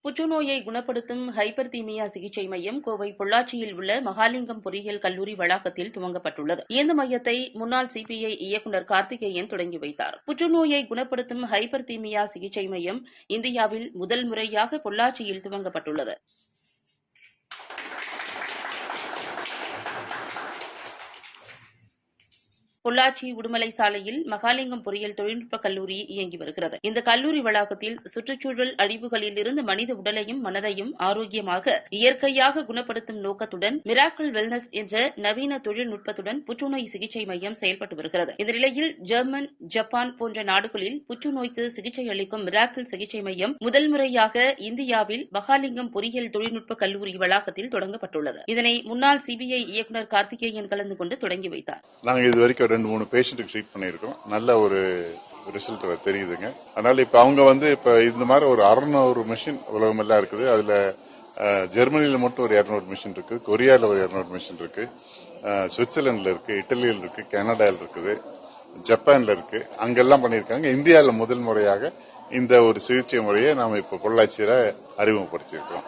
புற்றுநோயை குணப்படுத்தும் ஹைப்பர்தீமியா சிகிச்சை மையம் கோவை பொள்ளாச்சியில் உள்ள மகாலிங்கம் பொறியியல் கல்லூரி வளாகத்தில் துவங்கப்பட்டுள்ளது. இந்த மையத்தை முன்னாள் சிபிஐ இயக்குநர் கார்த்திகேயன் தொடங்கி வைத்தார். புற்றுநோயை குணப்படுத்தும் ஹைப்பர்தீமியா சிகிச்சை மையம் இந்தியாவில் முதல் முறையாக பொள்ளாச்சியில் துவங்கப்பட்டுள்ளது. பொள்ளாச்சி உடுமலை சாலையில் மகாலிங்கம் பொறியியல் தொழில்நுட்பக் கல்லூரி இயங்கி வருகிறது. இந்த கல்லூரி வளாகத்தில் சுற்றுச்சூழல் அழிவுகளில் இருந்து மனித உடலையும் மனதையும் ஆரோக்கியமாக இயற்கையாக குணப்படுத்தும் நோக்கத்துடன் மிராக்கிள் வெல்னஸ் என்ற நவீன தொழில்நுட்பத்துடன் புற்றுநோய் சிகிச்சை மையம் செயல்பட்டு வருகிறது. இந்த நிலையில் ஜெர்மன், ஜப்பான் போன்ற நாடுகளில் புற்றுநோய்க்கு சிகிச்சை அளிக்கும் மிராக்கிள் சிகிச்சை மையம் முதல் முறையாக இந்தியாவில் மகாலிங்கம் பொறியியல் தொழில்நுட்பக் கல்லூரி வளாகத்தில் தொடங்கப்பட்டுள்ளது. இதனை முன்னாள் சிபிஐ இயக்குநர் கார்த்திகேயன் கலந்து கொண்டு தொடங்கி வைத்தார். 2-3 பேஷண்ட்டுக்கு ட்ரீட் பண்ணியிருக்கோம். நல்ல ஒரு ரிசல்ட் தெரியுதுங்க. அதனால இப்ப அவங்க இப்ப இந்த மாதிரி ஒரு 600 மிஷின் உலகமெல்லாம் இருக்குது. அதுல ஜெர்மனியில மட்டும் ஒரு 200 மிஷின் இருக்கு, கொரியால ஒரு 200 மிஷின் இருக்கு, சுவிட்சர்லாந்துல இருக்கு, இட்டலியில் இருக்கு, கனடாவில் இருக்குது, ஜப்பான்ல இருக்கு. அங்கெல்லாம் பண்ணியிருக்காங்க. இந்தியாவில் முதல் முறையாக இந்த ஒரு சிகிச்சை முறையை நாம இப்ப பொள்ளாச்சியில அறிமுகப்படுத்தியிருக்கோம்.